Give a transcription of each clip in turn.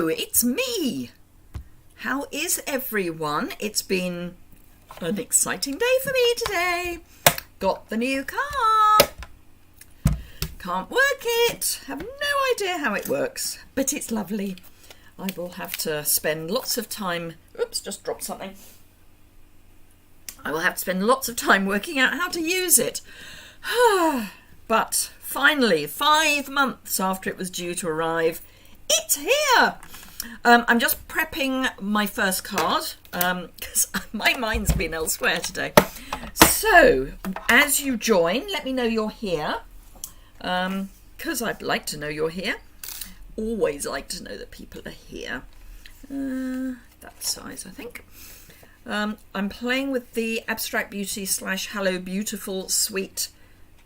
it's me. How is everyone? It's been an exciting day for me today. Got the new car. Can't work it. Have no idea how it works, but it's lovely. I will have to spend lots of time. Oops, just dropped something. I will have to spend lots of time working out how to use it. But finally, 5 months after it was due to arrive, it's here. I'm just prepping my first card because my mind's been elsewhere today. So, as you join, let me know you're here because I'd like to know you're here. Always like to know that people are here. That size, I think. I'm playing with the Abstract Beauty / Hello Beautiful suite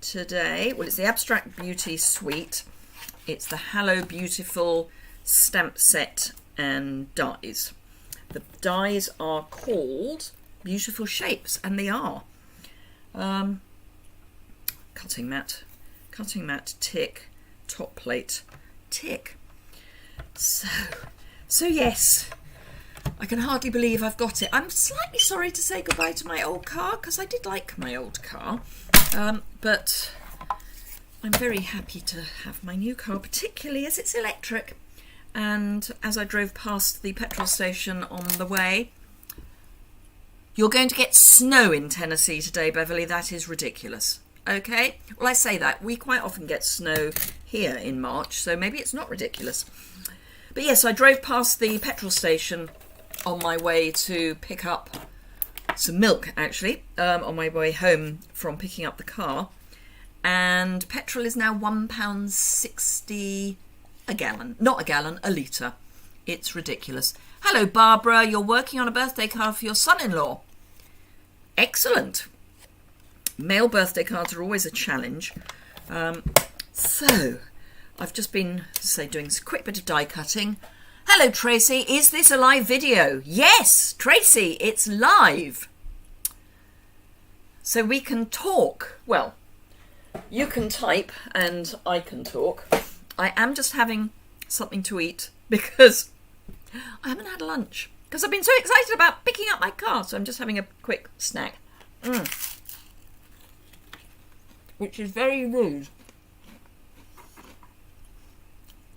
today. Well, it's the Abstract Beauty suite. It's the Hello Beautiful stamp set and dies. The dies are called Beautiful Shapes, and they are. Cutting mat, tick, top plate, tick. So yes. I can hardly believe I've got it. I'm slightly sorry to say goodbye to my old car because I did like my old car. But I'm very happy to have my new car, particularly as it's electric. And as I drove past the petrol station on the way, you're going to get snow in Tennessee today, Beverly. That is ridiculous. Okay? Well, I say that. We quite often get snow here in March, so maybe it's not ridiculous. But yes, I drove past the petrol station on my way to pick up some milk, actually, on my way home from picking up the car. And petrol is now £1.60 a gallon. Not a gallon, a litre. It's ridiculous. Hello, Barbara. You're working on a birthday card for your son-in-law. Excellent. Male birthday cards are always a challenge. So, I've just been, doing a quick bit of die cutting. Hello, Tracy. Is this a live video? Yes, Tracy, it's live. So we can talk. Well, you can type and I can talk. I am just having something to eat because I haven't had lunch because I've been so excited about picking up my car. So I'm just having a quick snack, which is very rude.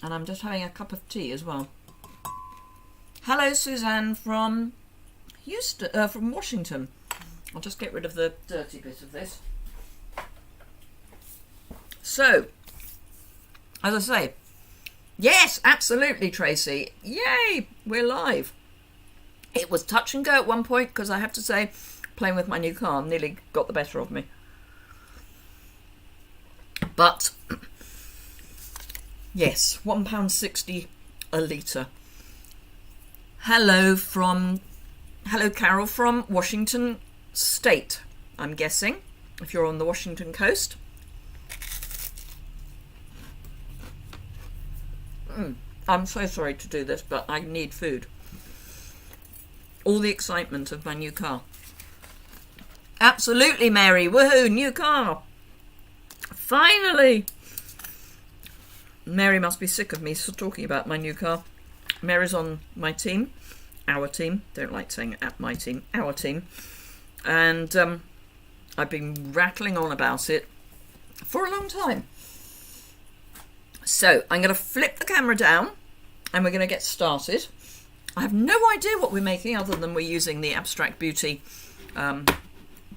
And I'm just having a cup of tea as well. Hello, Suzanne from Houston, from Washington. I'll just get rid of the dirty bit of this. So, as I say, yes, absolutely, Tracy. Yay, we're live. It was touch and go at one point because I have to say, playing with my new car nearly got the better of me. But yes, £1.60 a litre. Hello, Carol from Washington State, I'm guessing, if you're on the Washington coast. I'm so sorry to do this, but I need food. All the excitement of my new car. Absolutely, Mary. Woohoo, new car. Finally. Mary must be sick of me talking about my new car. Mary's on my team, our team. Don't like saying at my team, our team. And I've been rattling on about it for a long time. So I'm going to flip the camera down and we're going to get started. I have no idea what we're making other than we're using the Abstract Beauty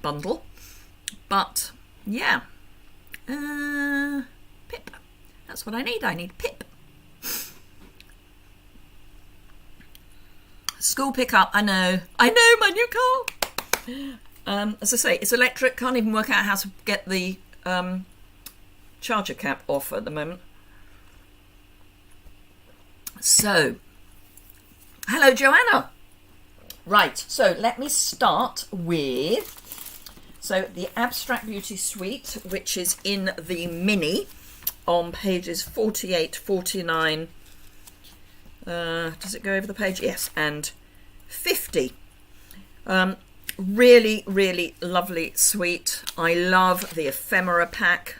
bundle. But yeah, pip. That's what I need. I need pip. School pickup. I know, my new car. As I say, it's electric. Can't even work out how to get the charger cap off at the moment. So, hello, Joanna. Right, so let me start with the Abstract Beauty suite, which is in the mini on pages 48, 49. Does it go over the page? Yes, and 50. Really, really lovely suite. I love the ephemera pack.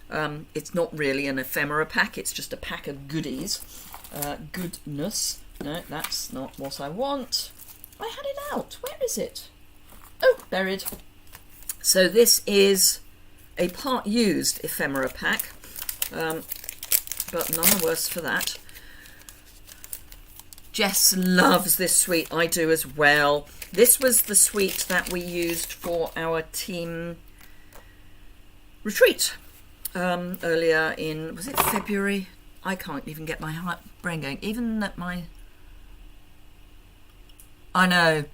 It's not really an ephemera pack, it's just a pack of goodies. goodness. No, that's not what I want. I had it out. Where is it? Oh, buried. So this is a part used ephemera pack, but none the worse for that. Jess loves this sweet. I do as well. This was the sweet that we used for our team retreat earlier in, was it February? I can't even get my brain going. Even at my... I know.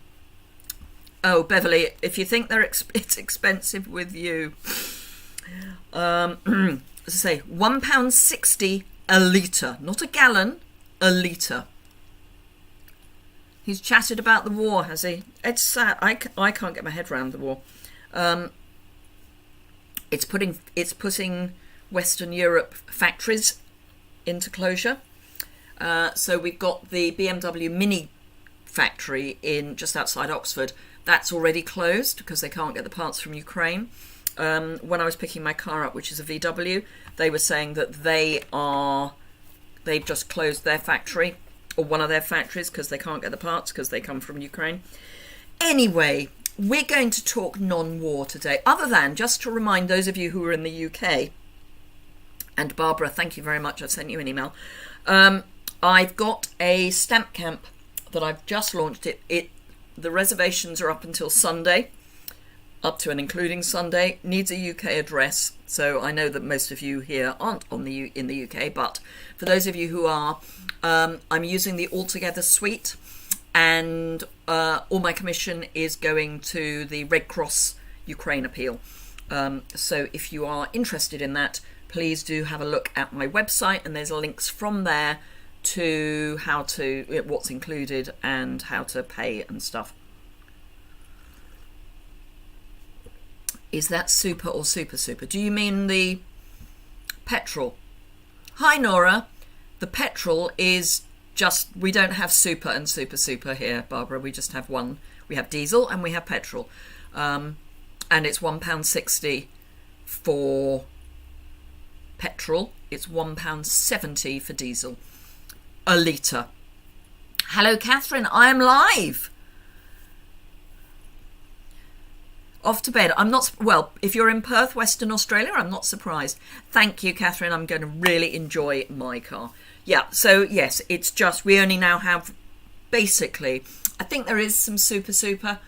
Oh, Beverly, if you think it's expensive with you, as I say, £1.60 a litre, not a gallon, a litre. He's chatted about the war, has he? It's sad. I can't get my head around the war. It's putting Western Europe factories into closure. So we've got the BMW Mini factory in just outside Oxford. That's already closed because they can't get the parts from Ukraine. When I was picking my car up, which is a VW, they were saying that they've just closed their factory, or one of their factories, because they can't get the parts because they come from Ukraine. Anyway, we're going to talk non-war today, other than just to remind those of you who are in the UK, and Barbara, thank you very much, I've sent you an email. I've got a stamp camp that I've just launched. The reservations are up until Sunday, up to and including Sunday. Needs a UK address, so I know that most of you here aren't in the UK, but for those of you who are, I'm using the Altogether suite, and all my commission is going to the Red Cross Ukraine appeal. So if you are interested in that, please do have a look at my website, and there's links from there to what's included and how to pay and stuff. Is that super or super super? Do you mean the petrol? Hi Nora. The petrol is just, we don't have super and super super here, Barbara. We just have one. We have diesel and we have petrol. And it's £1.60 for petrol. It's £1.70 for diesel. A litre. Hello, Catherine. I am live. Off to bed. I'm not, well, if you're in Perth, Western Australia, I'm not surprised. Thank you, Catherine. I'm going to really enjoy my car. Yeah, so yes, it's just, we only now have, basically, I think there is some super,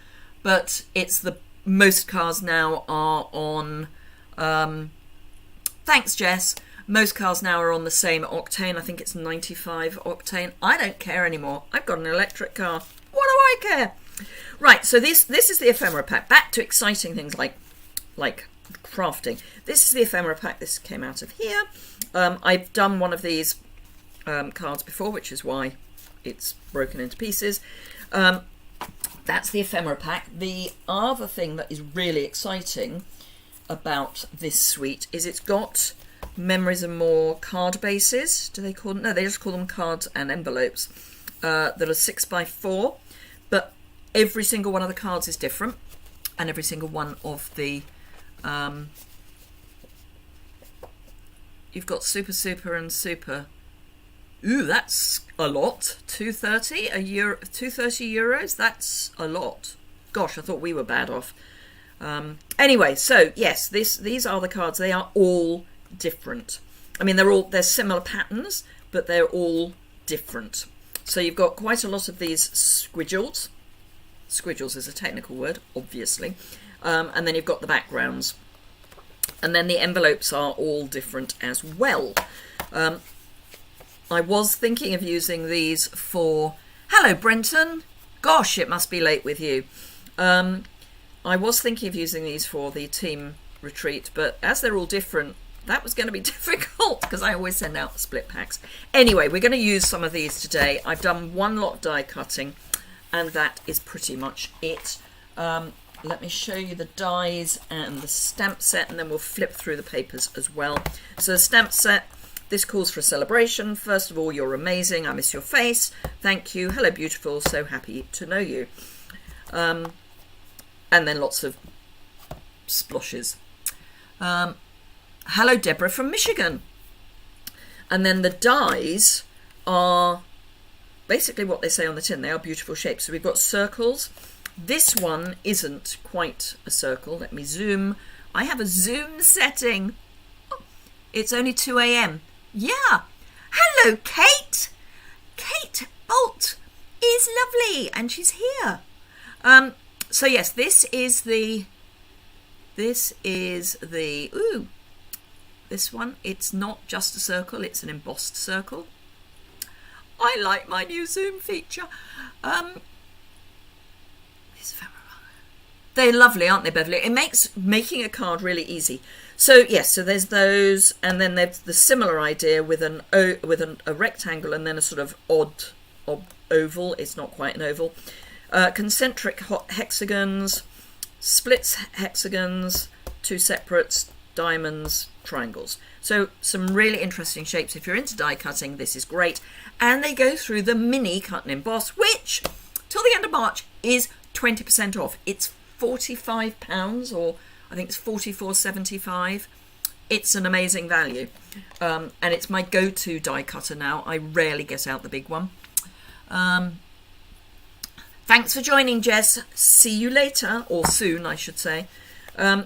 but it's most cars now are on, thanks, Jess. Most cars now are on the same octane. I think it's 95 octane. I don't care anymore. I've got an electric car. What do I care? Right, so this is the ephemera pack. Back to exciting things like crafting. This is the ephemera pack. This came out of here. I've done one of these cards before, which is why it's broken into pieces. That's the ephemera pack. The other thing that is really exciting about this suite is it's got Memories and More card bases. Do they call them? No, they just call them cards and envelopes that are 6x4. But every single one of the cards is different, and every single one of the you've got super and super. Ooh, that's a lot. 230 a year, 230 euros. That's a lot. Gosh, I thought we were bad off. Anyway, so yes, these are the cards. They are all different. I mean, they're similar patterns, but they're all different. So you've got quite a lot of these squidgels. Squidgels is a technical word, obviously. And then you've got the backgrounds. And then the envelopes are all different as well. I was thinking of using these for... Hello, Brenton. Gosh, it must be late with you. I was thinking of using these for the team retreat, but as they're all different, that was going to be difficult because I always send out split packs. Anyway, we're going to use some of these today. I've done one lot die cutting, and that is pretty much it. Let me show you the dies and the stamp set, and then we'll flip through the papers as well. So the stamp set, this calls for a celebration. First of all, you're amazing. I miss your face. Thank you. Hello, beautiful. So happy to know you. And then lots of sploshes. Hello, Deborah from Michigan. And then the dies are basically what they say on the tin. They are beautiful shapes. So we've got circles. This one isn't quite a circle. Let me zoom. I have a zoom setting. Oh, it's only 2 a.m. Yeah. Hello, Kate. Kate Bolt is lovely, and she's here. So yes, this is the this one. It's not just a circle, it's an embossed circle. I like my new zoom feature. They're lovely, aren't they, Beverly? It makes making a card really easy. So yes, so there's those, and then there's the similar idea with a rectangle and then a sort of odd oval. It's not quite an oval. Concentric hexagons, splits hexagons, 2 separates, diamonds, triangles. So some really interesting shapes. If you're into die cutting, this is great. And they go through the mini cut and emboss, which till the end of March is 20% off. It's £45, or I think it's £44.75. It's an amazing value, and it's my go-to die cutter now. I rarely get out the big one. Thanks for joining, Jess. See you later, or soon, I should say.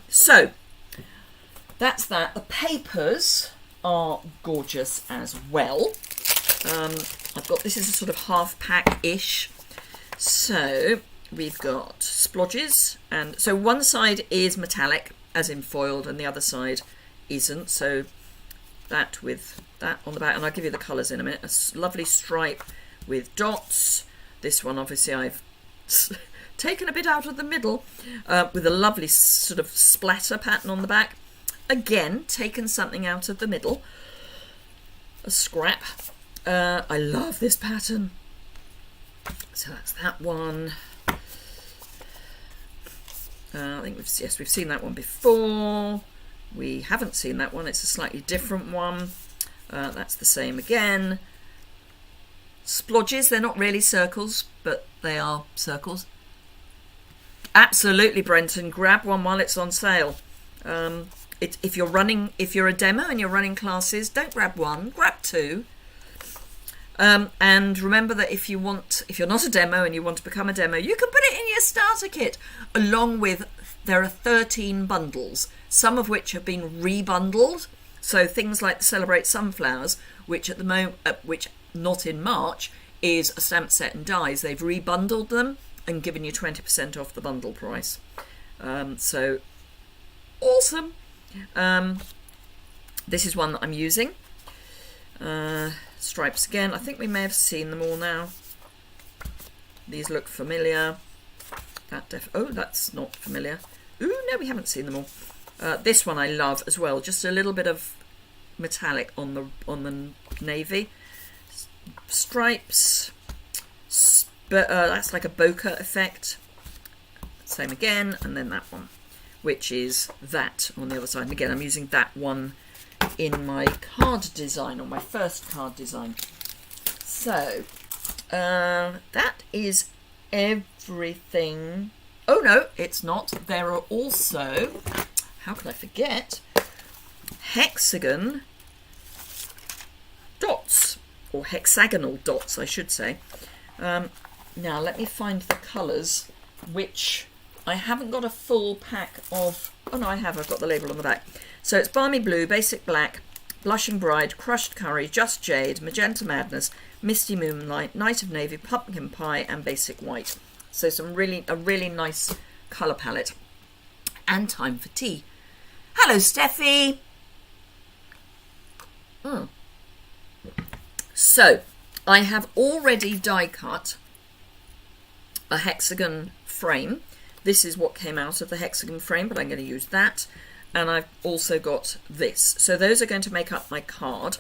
So that's that. The papers are gorgeous as well. I've got, this is a sort of half pack-ish. So we've got splodges, and so one side is metallic, as in foiled, and the other side isn't. So that with that on the back, and I'll give you the colours in a minute. A lovely stripe with dots. This one, obviously, I've taken a bit out of the middle, with a lovely sort of splatter pattern on the back. Again, taken something out of the middle. A scrap. I love this pattern. So that's that one. I think we've seen that one before. We haven't seen that one. It's a slightly different one. That's the same again. Splodges, they're not really circles, but they are circles. Absolutely, Brenton. Grab one while it's on sale. If you're a demo and you're running classes, don't grab one, grab 2. And remember that if you're not a demo and you want to become a demo, you can put it in your starter kit, along with, there are 13 bundles, some of which have been rebundled. So things like Celebrate Sunflowers, which at the moment, which not in March, is a stamp set and dies. They've rebundled them and given you 20% off the bundle price. So awesome. This is one that I'm using. Stripes again. I think we may have seen them all now. These look familiar. Oh, that's not familiar. Ooh, no, we haven't seen them all. This one I love as well. Just a little bit of metallic on the navy. Stripes. That's like a bokeh effect. Same again, and then that one, which is that on the other side. And again, I'm using that one in my card design, or my first card design. So that is everything. Oh no, it's not. There are also, how could I forget, hexagon dots, or hexagonal dots, I should say. Now let me find the colours, which I haven't got a full pack of. Oh no, I have. I've got the label on the back. So it's Balmy Blue, Basic Black, Blushing Bride, Crushed Curry, Just Jade, Magenta Madness, Misty Moonlight, Night of Navy, Pumpkin Pie, and Basic White. So a really nice colour palette. And time for tea. Hello, Steffi. So I have already die cut a hexagon frame. This is what came out of the hexagon frame, but I'm going to use that. And I've also got this. So those are going to make up my card.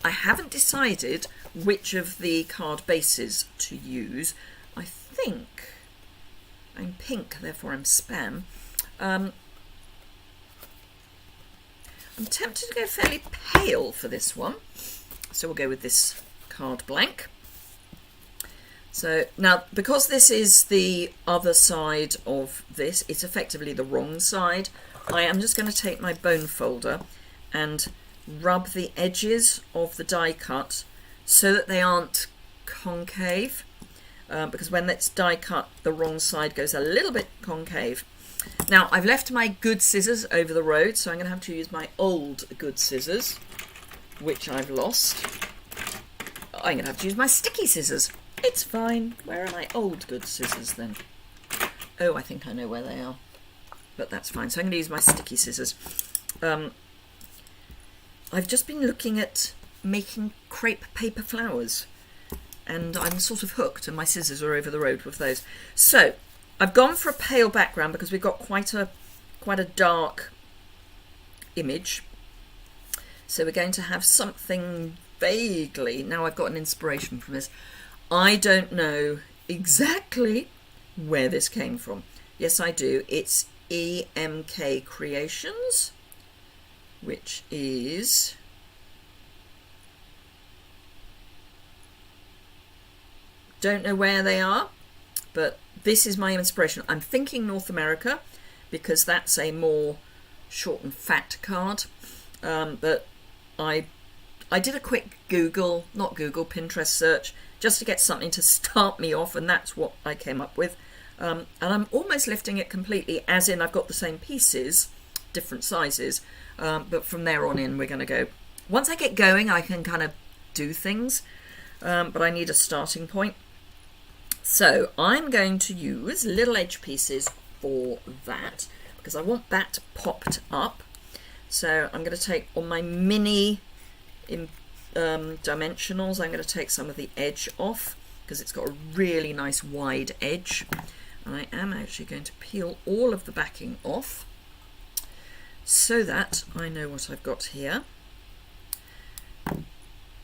I haven't decided which of the card bases to use. I think I'm pink, therefore I'm spam. I'm tempted to go fairly pale for this one. So we'll go with this card blank. So now, because this is the other side of this, it's effectively the wrong side. I am just going to take my bone folder and rub the edges of the die cut so that they aren't concave, because when it's die cut, the wrong side goes a little bit concave. Now, I've left my good scissors over the road, so I'm going to have to use my old good scissors, which I've lost. I'm going to have to use my sticky scissors. It's fine. Where are my old good scissors then? Oh, I think I know where they are. But that's fine. So I'm going to use my sticky scissors. I've just been looking at making crepe paper flowers, and I'm sort of hooked, and my scissors are over the road with those. So I've gone for a pale background because we've got quite a dark image. So we're going to have something vaguely. Now I've got an inspiration from this. I don't know exactly where this came from. Yes, I do. It's EMK Creations, which is don't know where they are, but this is my inspiration. I'm thinking North America because that's a more short and fat card. But I did a quick Pinterest search just to get something to start me off, and that's what I came up with. And I'm almost lifting it completely, as in I've got the same pieces, different sizes, but from there on in we're going to go. Once I get going, I can kind of do things, but I need a starting point. So I'm going to use little edge pieces for that, because I want that popped up. So I'm going to take on my mini dimensionals, I'm going to take some of the edge off, because it's got a really nice wide edge. And I am actually going to peel all of the backing off so that I know what I've got here.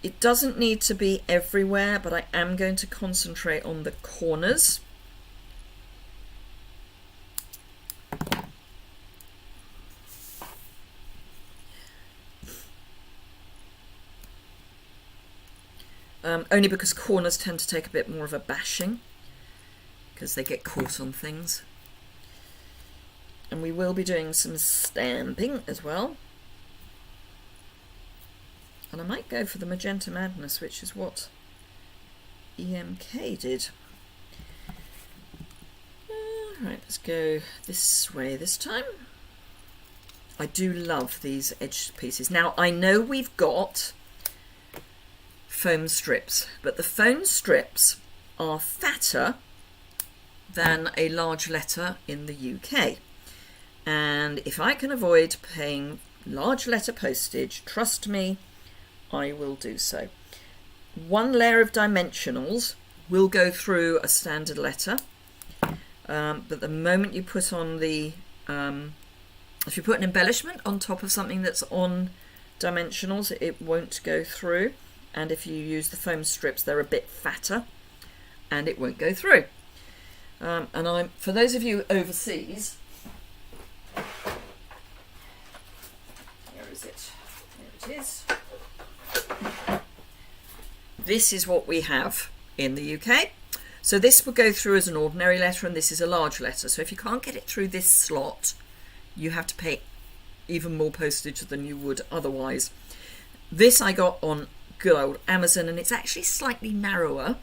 It doesn't need to be everywhere, but I am going to concentrate on the corners. Only because corners tend to take a bit more of a bashing, because they get caught on things. And we will be doing some stamping as well. And I might go for the Magenta Madness, which is what EMK did. Right, let's go this way this time. I do love these edge pieces. Now, I know we've got foam strips, but the foam strips are fatter than a large letter in the UK. And if I can avoid paying large letter postage, trust me, I will do so. One layer of dimensionals will go through a standard letter, but the moment you put on the, if you put an embellishment on top of something that's on dimensionals, it won't go through. And if you use the foam strips, they're a bit fatter and it won't go through. And for those of you overseas, here is it. Here it is. This is what we have in the UK. So this will go through as an ordinary letter, and this is a large letter. So if you can't get it through this slot, you have to pay even more postage than you would otherwise. This I got on good old Amazon, and it's actually slightly narrower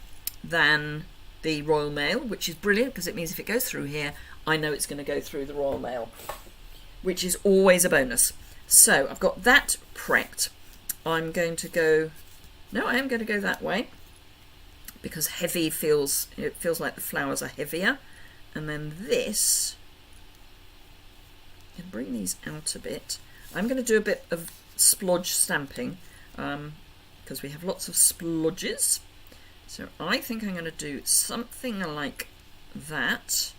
than the Royal Mail, which is brilliant because it means if it goes through here, I know it's going to go through the Royal Mail, which is always a bonus. So I've got that prepped. I'm going to go, no, I am going to go that way because heavy feels like the flowers are heavier. And then this, and bring these out a bit. I'm going to do a bit of splodge stamping because we have lots of splodges. So I think I'm going to do something like that,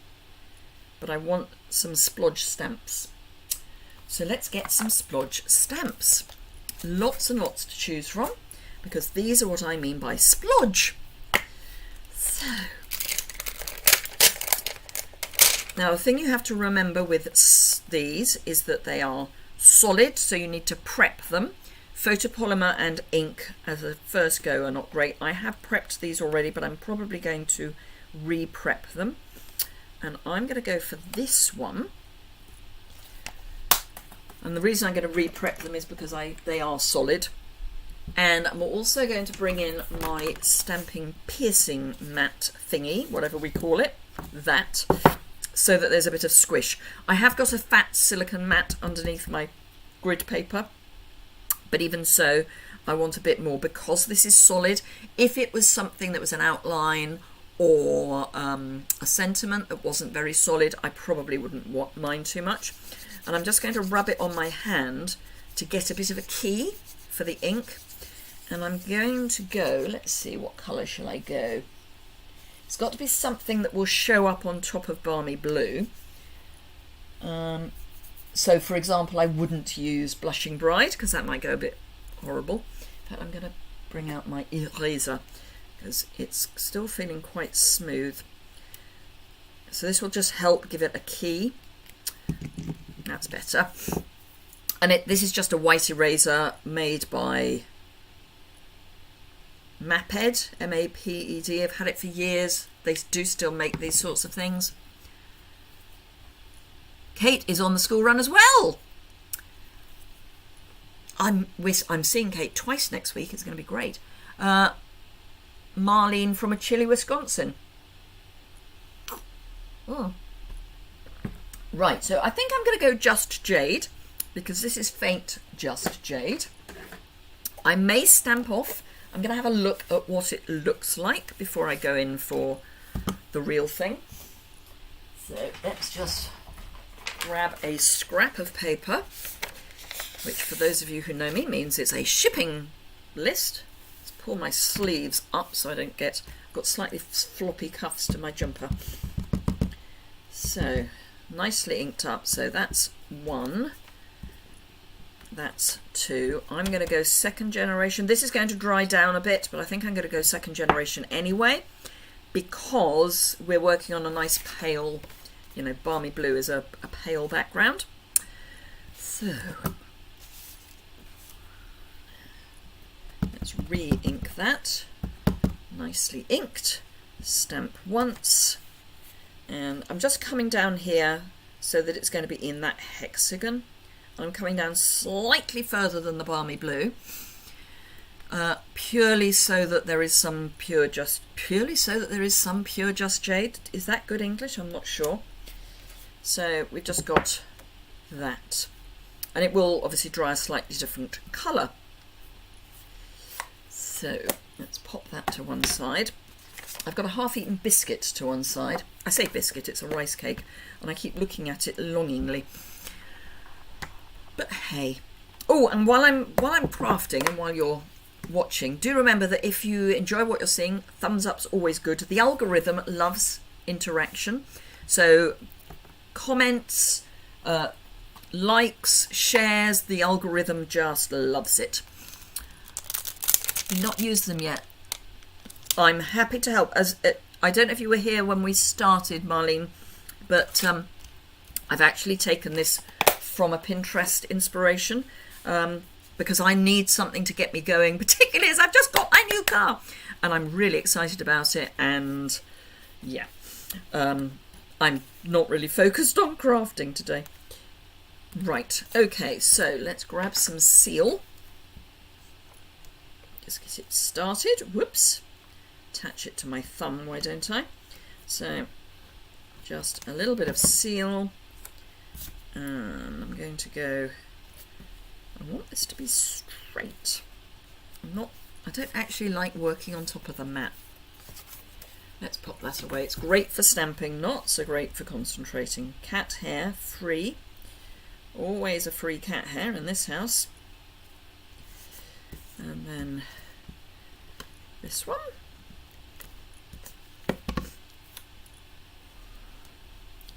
but I want some splodge stamps. So let's get some splodge stamps. Lots and lots to choose from, because these are what I mean by splodge. So, now the thing you have to remember with these is that they are solid, so you need to prep them. Photopolymer and ink as a first go are not great. I have prepped these already, but I'm probably going to re-prep them. And I'm going to go for this one. And the reason I'm going to re-prep them is because they are solid. And I'm also going to bring in my stamping piercing mat thingy, whatever we call it, that, so that there's a bit of squish. I have got a fat silicone mat underneath my grid paper, but even so, I want a bit more because this is solid. If it was something that was an outline or a sentiment that wasn't very solid, I probably wouldn't mind too much. And I'm just going to rub it on my hand to get a bit of a key for the ink. And I'm going to go, let's see, what colour shall I go? It's got to be something that will show up on top of Balmy Blue. So, for example, I wouldn't use Blushing Bride because that might go a bit horrible. In fact, I'm going to bring out my eraser because it's still feeling quite smooth. So this will just help give it a key. That's better. And this is just a white eraser made by Maped, M-A-P-E-D. I've had it for years. They do still make these sorts of things. Kate is on the school run as well. I'm seeing Kate twice next week. It's going to be great. Marlene from a chilly Wisconsin. Oh. Right, so I think I'm going to go Just Jade because this is faint Just Jade. I may stamp off. I'm going to have a look at what it looks like before I go in for the real thing. So let's just grab a scrap of paper, which for those of you who know me means it's a shipping list. Let's pull my sleeves up so I don't got slightly floppy cuffs to my jumper. So nicely inked up. So that's 1. That's 2. I'm going to go second generation. This is going to dry down a bit, but I think I'm going to go second generation anyway because we're working on a nice pale, you know, Balmy Blue is a pale background. So let's re-ink that. Nicely inked. Stamp once. And I'm just coming down here so that it's going to be in that hexagon. I'm coming down slightly further than the Balmy Blue, purely so that there is some pure Just Jade. Is that good English? I'm not sure. So we've just got that, and it will obviously dry a slightly different colour. So let's pop that to one side. I've got a half-eaten biscuit to one side. I say biscuit, it's a rice cake, and I keep looking at it longingly. But hey. Oh, and while I'm crafting and while you're watching, do remember that if you enjoy what you're seeing, thumbs up's always good. The algorithm loves interaction. So comments, likes, shares, the algorithm just loves it. You've not used them yet. I'm happy to help. I don't know if you were here when we started, Marlene, but I've actually taken this from a Pinterest inspiration because I need something to get me going, particularly as I've just got my new car and I'm really excited about it. And yeah, I'm not really focused on crafting today. Right, okay, so let's grab some seal. Just get it started. Whoops. Attach it to my thumb, why don't I? So just a little bit of seal, and I'm going to go, I want this to be straight. I don't actually like working on top of the mat. Let's pop that away. It's great for stamping, not so great for concentrating. Cat hair, free. Always a free cat hair in this house. And then this one.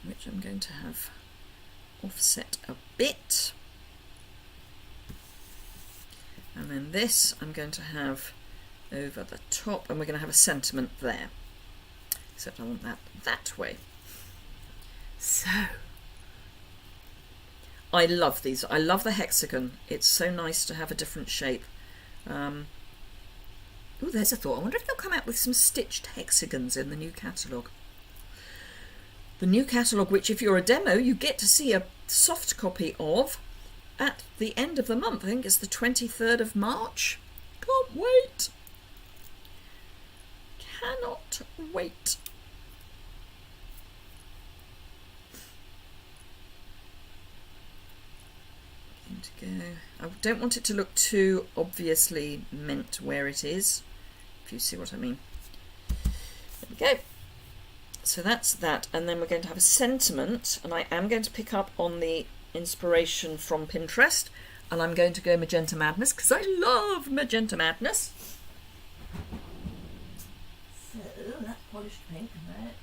Which I'm going to have offset a bit. And then this I'm going to have over the top, and we're going to have a sentiment there. Except I want that way. So, I love these. I love the hexagon. It's so nice to have a different shape. Oh, there's a thought. I wonder if they'll come out with some stitched hexagons in the new catalogue. The new catalogue, which if you're a demo, you get to see a soft copy of at the end of the month. I think it's the 23rd of March. cannot wait. Cannot wait. To go. I don't want it to look too obviously meant where it is, if you see what I mean. There we go. So that's that, and then we're going to have a sentiment, and I am going to pick up on the inspiration from Pinterest, and I'm going to go Magenta Madness because I love Magenta Madness. So that's polished pink, right?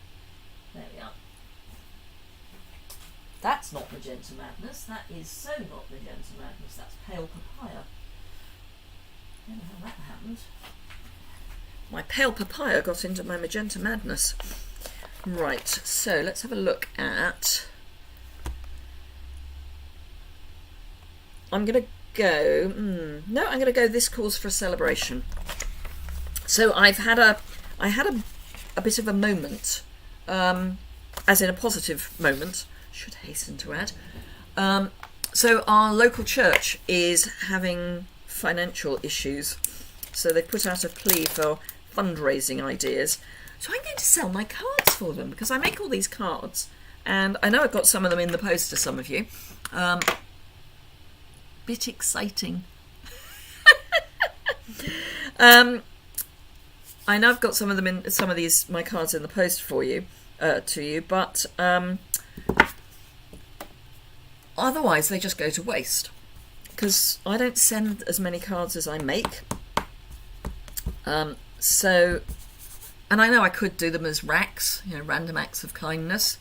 There we are. That's not Magenta Madness. That is so not Magenta Madness. That's Pale Papaya. I don't know how that happened. My Pale Papaya got into my Magenta Madness. Right, so let's have a look at... I'm going to go... No, I'm going to go This Calls for a Celebration. So I had a bit of a moment, as in a positive moment, should hasten to add. So our local church is having financial issues, so they put out a plea for fundraising ideas. So I'm going to sell my cards for them because I make all these cards, and I know I've got some of them in the post to some of you. Bit exciting. I know I've got some of them in some of these my cards in the post for you to you, but otherwise they just go to waste because I don't send as many cards as I make. So, and I know I could do them as racks, you know, random acts of kindness,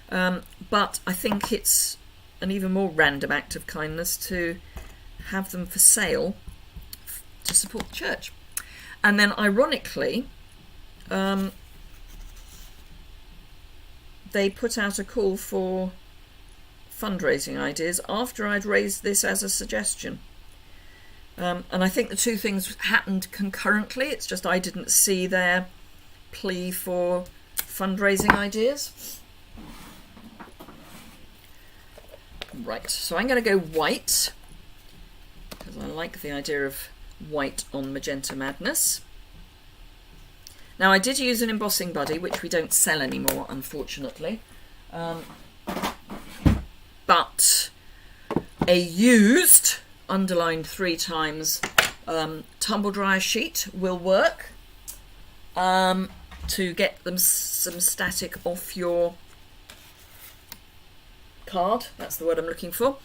but I think it's an even more random act of kindness to have them for sale to support the church. And then ironically, they put out a call for fundraising ideas after I'd raised this as a suggestion. And I think the two things happened concurrently. It's just I didn't see their plea for fundraising ideas. Right, so I'm going to go white because I like the idea of white on Magenta Madness. Now I did use an embossing buddy, which we don't sell anymore, unfortunately. But a used, underlined 3 times, tumble dryer sheet will work to get them some static off your card. That's the word I'm looking for.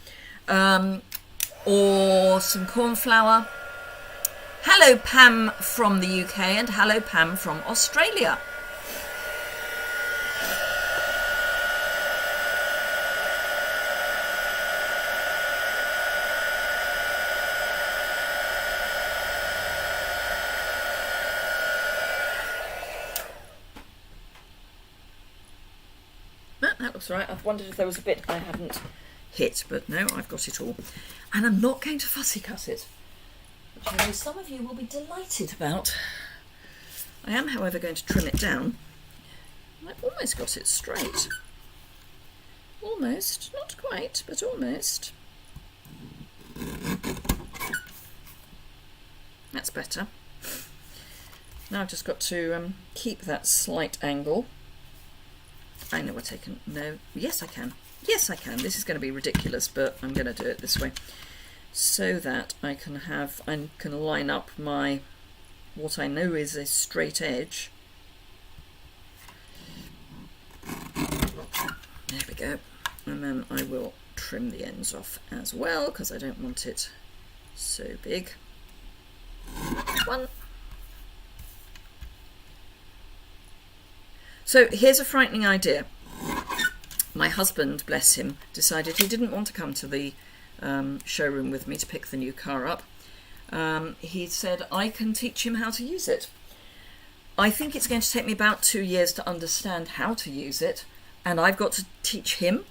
Or some corn flour. Hello Pam from the UK and hello Pam from Australia. That looks right. I've wondered if there was a bit I hadn't hit, but no, I've got it all. And I'm not going to fussy cut it, which I know some of you will be delighted about. I am, however, going to trim it down. I've almost got it straight. Almost. Not quite, but almost. That's better. Now I've just got to keep that slight angle. I know what I can... No. Yes, I can. Yes, I can. This is going to be ridiculous, but I'm going to do it this way. So that I can line up my... what I know is a straight edge. There we go. And then I will trim the ends off as well, because I don't want it so big. One. So here's a frightening idea. My husband, bless him, decided he didn't want to come to the showroom with me to pick the new car up. He said, I can teach him how to use it. I think it's going to take me about 2 years to understand how to use it, and I've got to teach him.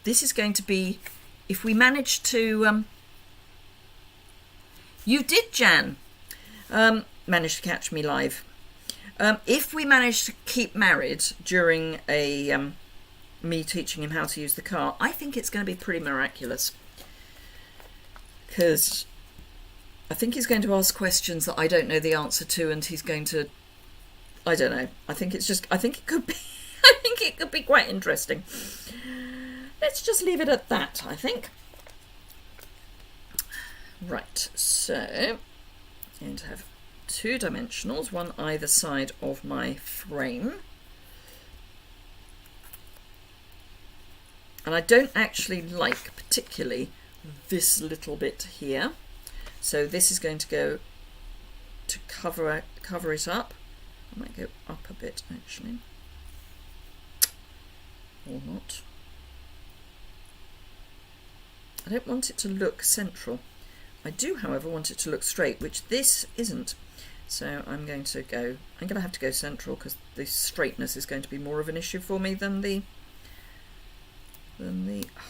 This is going to be, if we manage to... You did, Jan, manage to catch me live. If we manage to keep married during a me teaching him how to use the car, I think it's going to be pretty miraculous. Because I think he's going to ask questions that I don't know the answer to, and he's going to, I don't know. I think it could be, I think it could be quite interesting. Let's just leave it at that, I think. Right, so I'm going to have 2 dimensionals, one either side of my frame. And I don't actually like particularly this little bit here. So this is going to go to cover it up. I might go up a bit actually. Or not. I don't want it to look central. I do, however, want it to look straight, which this isn't. So I'm going to have to go central because the straightness is going to be more of an issue for me than the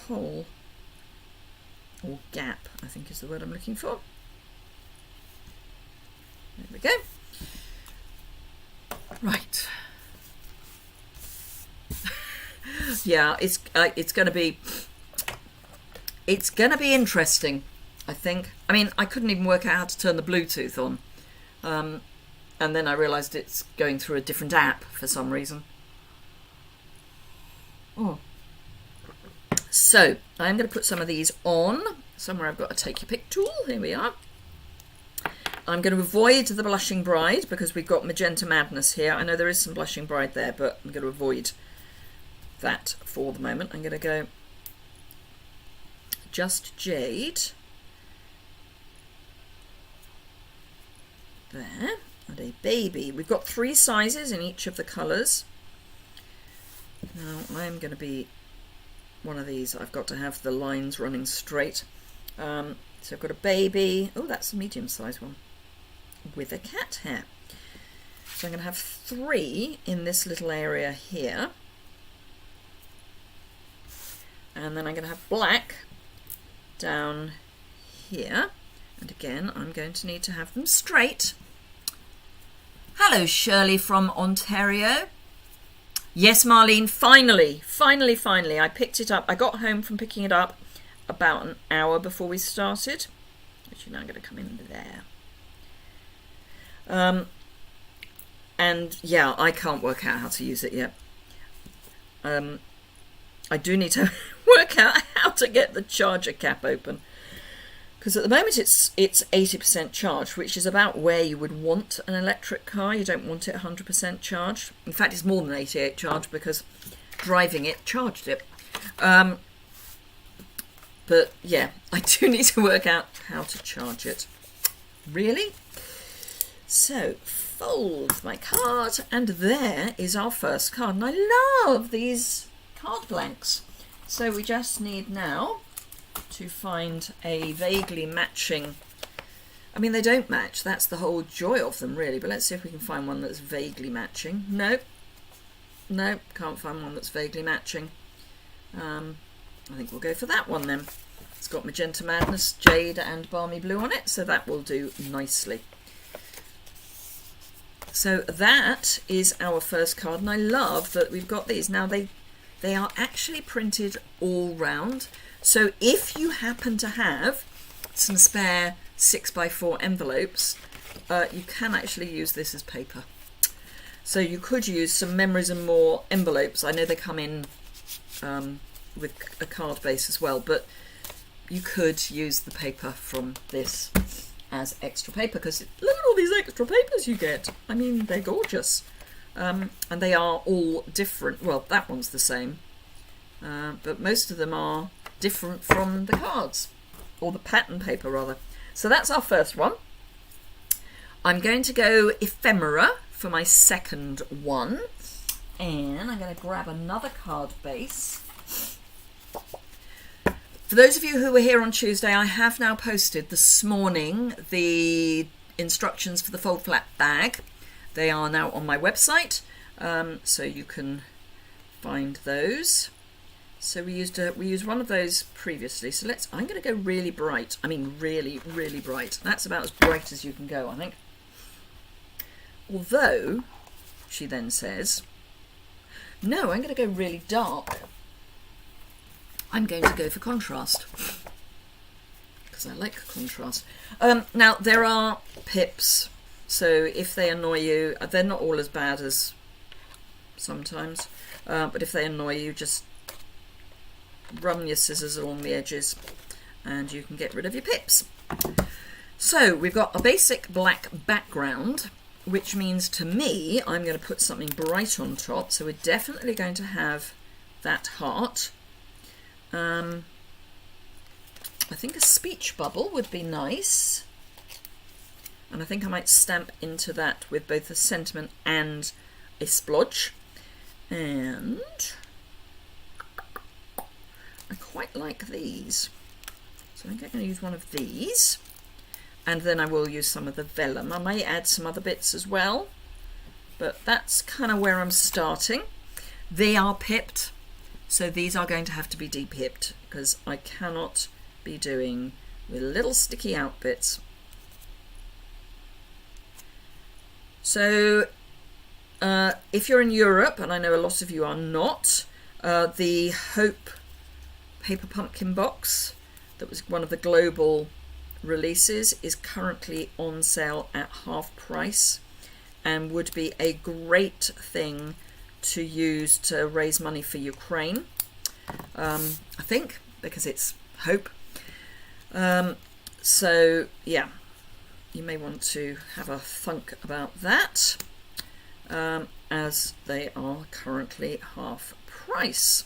hole, or gap, I think is the word I'm looking for. There we go. Right. Yeah, it's going to be interesting, I think. I mean, I couldn't even work out how to turn the Bluetooth on, and then I realised it's going through a different app for some reason. Oh. So I'm going to put some of these on. Somewhere I've got a take your pick tool. Here we are. I'm going to avoid the Blushing Bride because we've got Magenta Madness here. I know there is some Blushing Bride there, but I'm going to avoid that for the moment. I'm going to go Just Jade. There. And a baby. We've got 3 sizes in each of the colours. Now I'm going to be one of these. I've got to have the lines running straight. So I've got a baby. Oh, that's a medium size one with a cat hair. So I'm going to have 3 in this little area here. And then I'm going to have black down here. And again, I'm going to need to have them straight. Hello, Shirley from Ontario. Yes, Marlene, finally, I picked it up. I got home from picking it up about an hour before we started. Actually, now I'm going to come in there. And yeah, I can't work out how to use it yet. I do need to work out how to get the charger cap open. Because at the moment it's 80% charged, which is about where you would want an electric car. You don't want it 100% charged. In fact, it's more than 88 charged because driving it charged it. But yeah, I do need to work out how to charge it. Really? So, fold my card, and there is our first card. And I love these card blanks. So we just need now to find a vaguely matching, I mean they don't match, that's the whole joy of them really, but let's see if we can find one that's vaguely matching. Nope, can't find one that's vaguely matching. I think we'll go for that one then. It's got Magenta Madness, Jade and Balmy Blue on it, so that will do nicely. So that is our first card, and I love that we've got these. Now they are actually printed all round. So if you happen to have some spare 6x4 envelopes, you can actually use this as paper. So you could use some Memories and More envelopes. I know they come in with a card base as well, but you could use the paper from this as extra paper, because look at all these extra papers you get. I mean, they're gorgeous. And they are all different. Well, that one's the same, but most of them are different from the cards, or the pattern paper rather. So that's our first one. I'm going to go ephemera for my second one, and I'm going to grab another card base. For those of you who were here on Tuesday, I have now posted this morning the instructions for the fold flat bag. They are now on my website, so you can find those. So we used one of those previously. So I'm going to go really bright. I mean really, really bright. That's about as bright as you can go, I think. Although, she then says, no, I'm going to go really dark. I'm going to go for contrast. because I like contrast. Now, there are pips, so if they annoy you, they're not all as bad as sometimes, but if they annoy you, just run your scissors along the edges and you can get rid of your pips. So we've got a basic black background, which means to me I'm going to put something bright on top. So we're definitely going to have that heart. I think a speech bubble would be nice, and I think I might stamp into that with both a sentiment and a splodge. And I quite like these, so I think I'm going to use one of these, and then I will use some of the vellum. I may add some other bits as well, but that's kind of where I'm starting. They are pipped, so these are going to have to be de-pipped because I cannot be doing with little sticky out bits. So if you're in Europe, and I know a lot of you are not, the Hope Paper Pumpkin box that was one of the global releases is currently on sale at half price and would be a great thing to use to raise money for Ukraine, I think, because it's Hope. So yeah, you may want to have a thunk about that, as they are currently half price.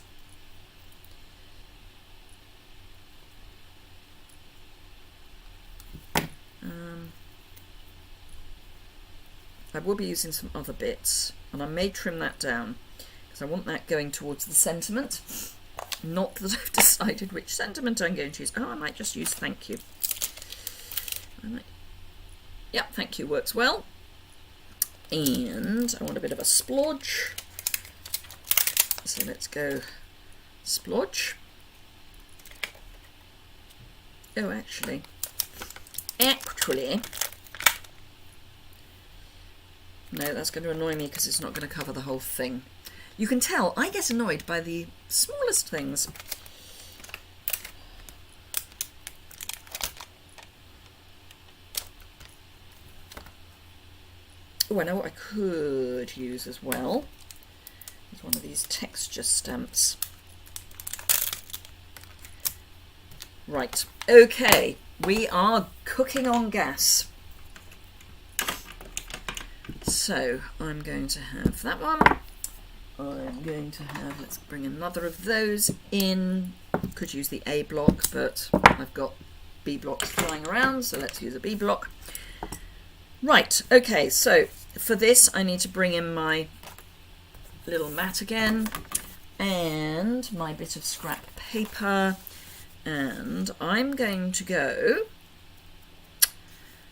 I will be using some other bits, and I may trim that down because I want that going towards the sentiment. Not that I've decided which sentiment I'm going to use. Oh, I might just use thank you. Yeah, thank you works well. And I want a bit of a splodge. So let's go splodge. Oh, actually, no, that's going to annoy me because it's not going to cover the whole thing. You can tell I get annoyed by the smallest things. Oh, I know what I could use as well. It's one of these texture stamps. Right, okay, we are cooking on gas. So I'm going to have that one. I'm going to have, let's bring another of those in. Could use the A block, but I've got B blocks flying around, so let's use a B block. Right, okay, so for this I need to bring in my little mat again and my bit of scrap paper, and I'm going to go,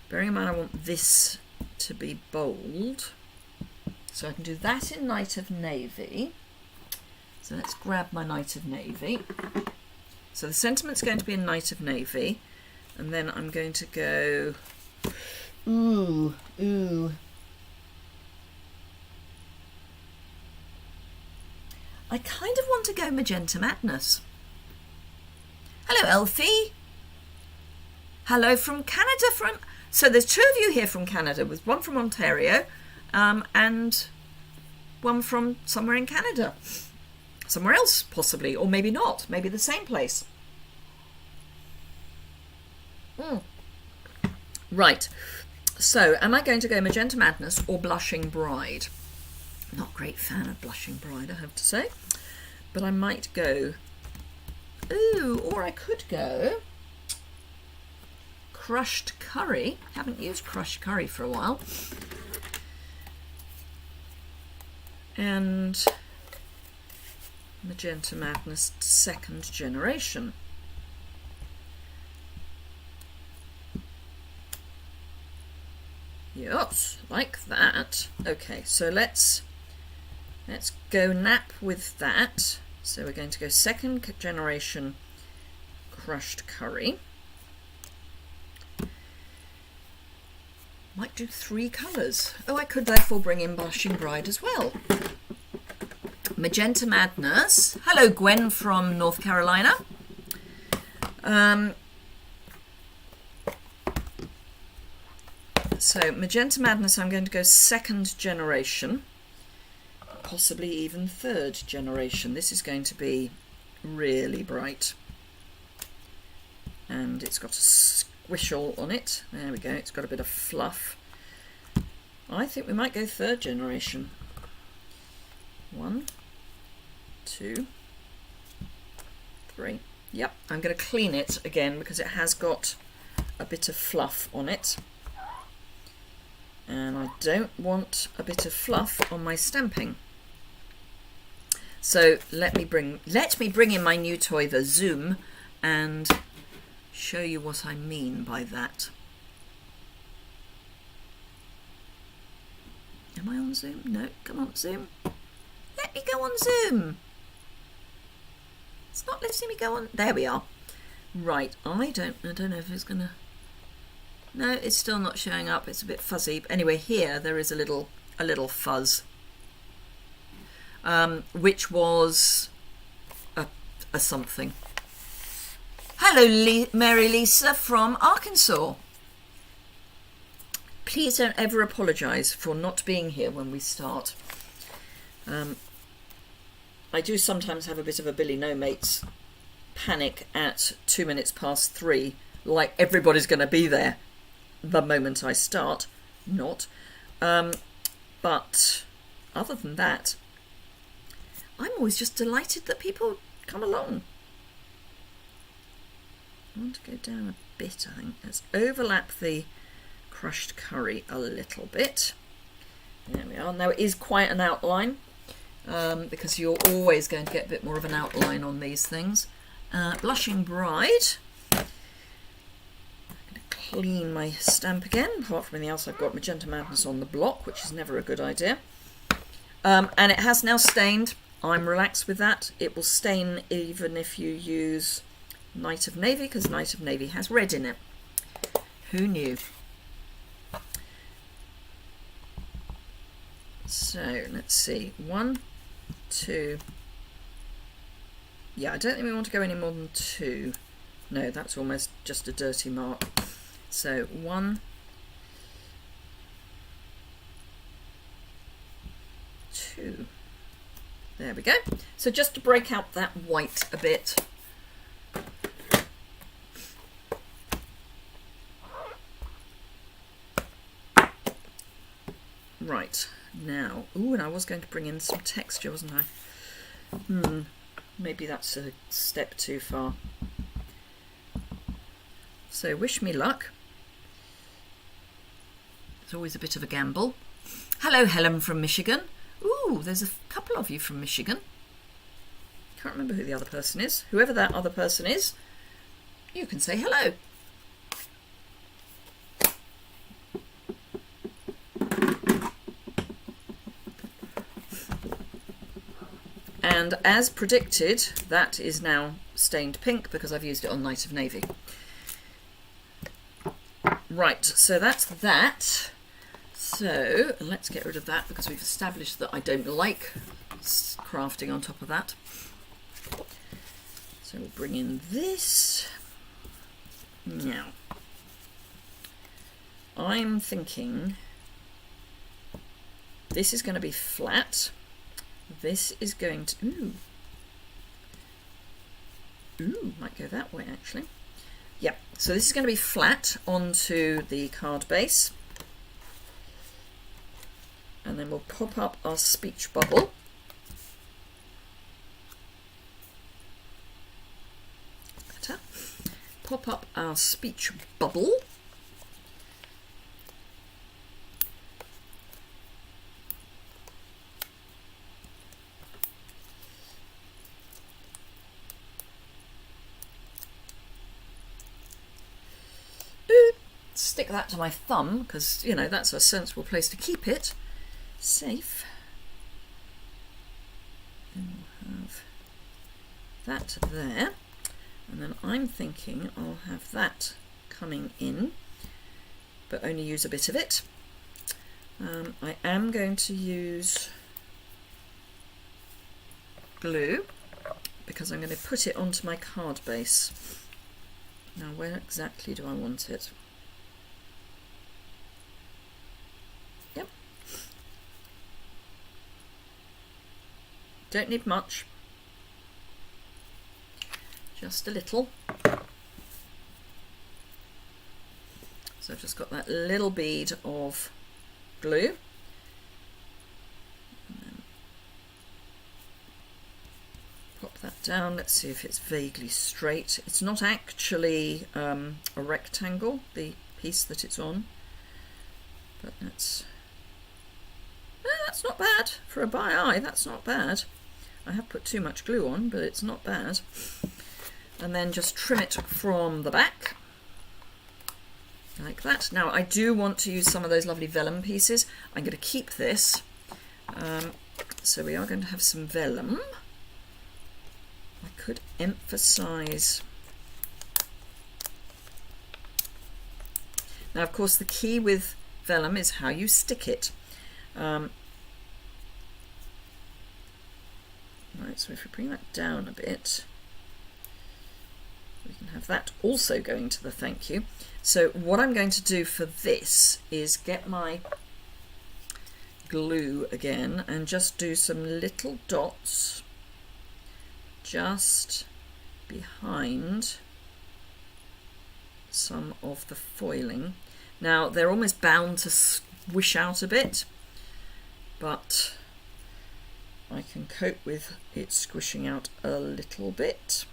bearing in mind I want this to be bold, so I can do that in Night of Navy. So let's grab my Night of Navy. So the sentiment's going to be in Night of Navy, and then I'm going to go ooh. I kind of want to go Magenta Madness. Hello, Elfie. Hello from Canada. So there's two of you here from Canada, with one from Ontario and one from somewhere in Canada. Somewhere else, possibly, or maybe not. Maybe the same place. Right. So, am I going to go Magenta Madness or Blushing Bride? Not a great fan of Blushing Bride, I have to say. But I might go... Ooh, or I could go... Crushed Curry. Haven't used Crushed Curry for a while. And Magenta Madness 2nd generation. Yes, like that. Okay, so let's go nap with that. So we're going to go 2nd generation Crushed Curry. Might do 3 colours. Oh, I could therefore bring in Blushing Bride as well. Magenta Madness. Hello, Gwen from North Carolina. So Magenta Madness, I'm going to go second generation, possibly even third generation. This is going to be really bright. And it's got a squishel on it. There we go, it's got a bit of fluff. I think we might go third generation. 1, 2, 3. Yep, I'm going to clean it again because it has got a bit of fluff on it. And I don't want a bit of fluff on my stamping. So let me bring in my new toy, the Zoom, and show you what I mean by that. Am I on Zoom? No, come on, Zoom. Let me go on Zoom. It's not letting me go on. There we are. Right, I don't know if it's gonna. No, it's still not showing up. It's a bit fuzzy. But anyway, here there is a little fuzz, which was a something. Hello, Mary Lisa from Arkansas. Please don't ever apologise for not being here when we start. I do sometimes have a bit of a Billy No Mates panic at 2 minutes past 3, like everybody's going to be there the moment I start. Not. But other than that, I'm always just delighted that people come along. I want to go down a bit, I think. Let's overlap the crushed curry a little bit. There we are. Now it is quite an outline, because you're always going to get a bit more of an outline on these things. Blushing Bride. I'm going to clean my stamp again. Apart from anything else, I've got Magenta Madness on the block, which is never a good idea. And it has now stained. I'm relaxed with that. It will stain even if you use Night of Navy, because Night of Navy has red in it. Who knew? So let's see, 1, 2. Yeah, I don't think we want to go any more than 2. No, that's almost just a dirty mark. So 1, 2. There we go. So just to break out that white a bit. Right, now, ooh, and I was going to bring in some texture, wasn't I? Maybe that's a step too far. So wish me luck. It's always a bit of a gamble. Hello, Helen from Michigan. Ooh, there's a couple of you from Michigan. Can't remember who the other person is. Whoever that other person is, you can say hello. And as predicted, that is now stained pink because I've used it on Night of Navy. Right, so that's that. So let's get rid of that because we've established that I don't like crafting on top of that. So we'll bring in this. Now, I'm thinking this is going to be flat. This is going to, ooh, might go that way actually. Yeah, so this is going to be flat onto the card base. And then we'll pop up our speech bubble. Better. Pop up our speech bubble. Stick that to my thumb because, you know, that's a sensible place to keep it safe. And we'll have that there, and then I'm thinking I'll have that coming in, but only use a bit of it. I am going to use glue because I'm going to put it onto my card base. Now, where exactly do I want it? Don't need much, just a little. So I've just got that little bead of glue. And then pop that down. Let's see if it's vaguely straight. It's not actually a rectangle, the piece that it's on, but that's not bad for a by eye. That's not bad. I have put too much glue on, but it's not bad. And then just trim it from the back like that. Now I do want to use some of those lovely vellum pieces. I'm going to keep this, so we are going to have some vellum. I could emphasize. Now of course the key with vellum is how you stick it. Right, so if we bring that down a bit, we can have that also going to the thank you. So what I'm going to do for this is get my glue again and just do some little dots just behind some of the foiling. Now they're almost bound to swish out a bit, but I can cope with it squishing out a little bit.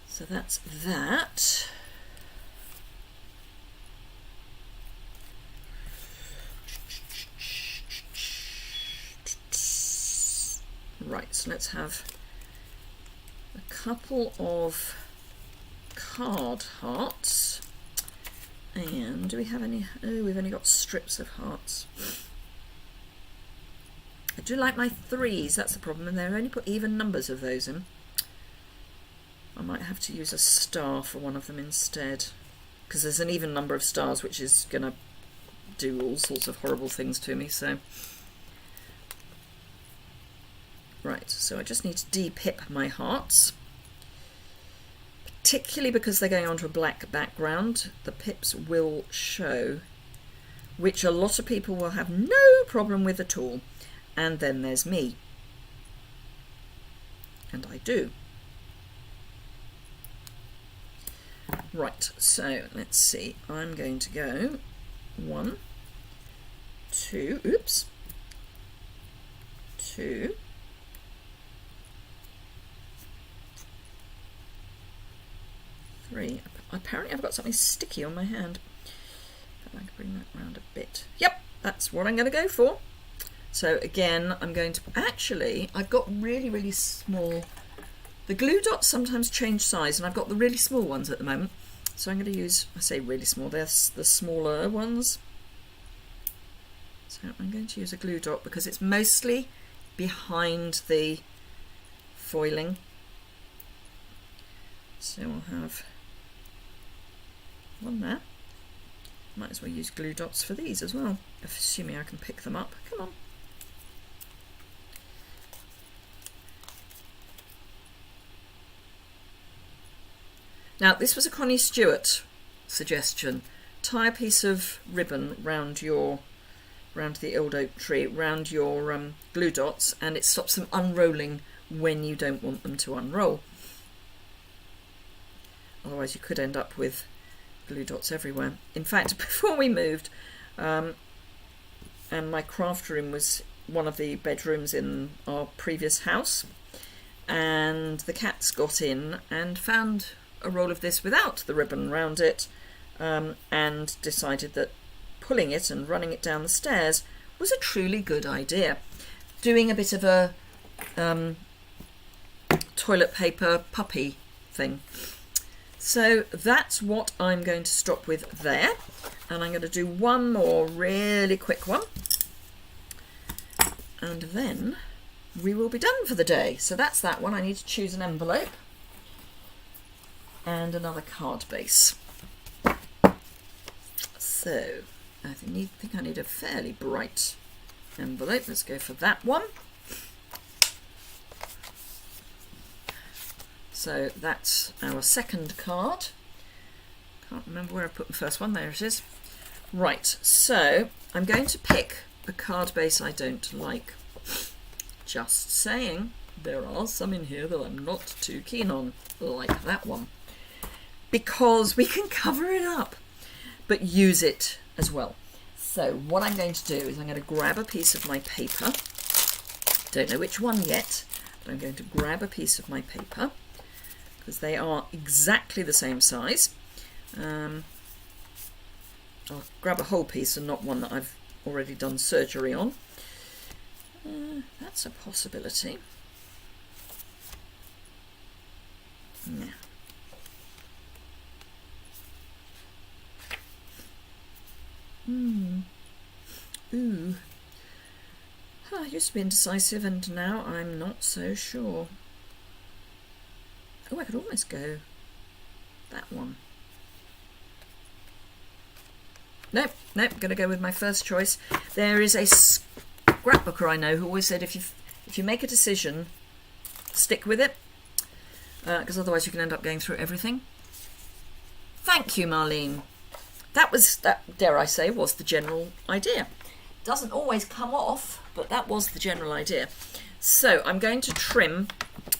So that's that. Right, so let's have a couple of card hearts. And do we have any? Oh, we've only got strips of hearts. I do like my 3s, that's the problem, and they've only put even numbers of those in. I might have to use a star for one of them instead, because there's an even number of stars, which is going to do all sorts of horrible things to me. So, right, so I just need to de-pip my hearts. Particularly because they're going onto a black background, the pips will show, which a lot of people will have no problem with at all. And then there's me. And I do. Right, so let's see. I'm going to go 1, 2, oops, 2, 3. Apparently I've got something sticky on my hand. But I can bring that round a bit. Yep, that's what I'm going to go for. So again, I'm going to, actually, I've got really, really small, the glue dots sometimes change size, and I've got the really small ones at the moment. So I'm going to use, I say really small, they're the smaller ones. So I'm going to use a glue dot because it's mostly behind the foiling. So I'll have one there. Might as well use glue dots for these as well, assuming I can pick them up. Come on. Now this was a Connie Stewart suggestion. Tie a piece of ribbon round the old oak tree, round your glue dots, and it stops them unrolling when you don't want them to unroll. Otherwise you could end up with glue dots everywhere. In fact, before we moved, and my craft room was one of the bedrooms in our previous house, and the cats got in and found a roll of this without the ribbon round it, and decided that pulling it and running it down the stairs was a truly good idea. Doing a bit of a toilet paper puppy thing. So that's what I'm going to stop with there, and I'm going to do one more really quick one, and then we will be done for the day. So that's that one. I need to choose an envelope and another card base. So I think I need a fairly bright envelope. Let's go for that one. So that's our second card. Can't remember where I put the first one. There it is. Right, so I'm going to pick a card base I don't like. Just saying, there are some in here that I'm not too keen on, like that one. Because we can cover it up, but use it as well. So what I'm going to do is I'm going to grab a piece of my paper. Don't know which one yet, but I'm going to grab a piece of my paper because they are exactly the same size. I'll grab a whole piece and not one that I've already done surgery on. That's a possibility. Yeah. Ooh. I used to be indecisive and now I'm not so sure. Oh, I could almost go that one. Nope, I'm going to go with my first choice. There is a scrapbooker I know who always said if you make a decision, stick with it, because otherwise you can end up going through everything. Thank you, Marlene. That, dare I say, was the general idea. Doesn't always come off, but that was the general idea. So I'm going to trim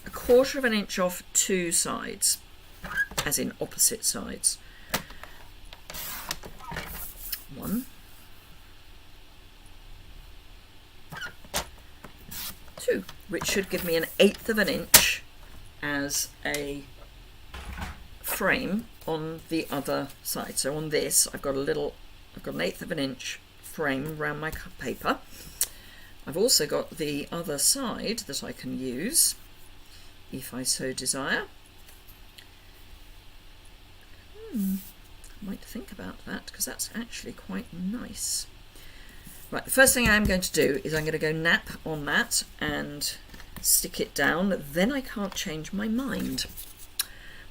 1/4 of an inch off 2 sides, as in opposite sides. 1, 2, which should give me 1/8 of an inch as a frame on the other side. So on this, I've got 1/8 of an inch frame around my paper. I've also got the other side that I can use if I so desire. I might think about that because that's actually quite nice. Right, the first thing I'm going to do is I'm going to go nap on that and stick it down. Then I can't change my mind,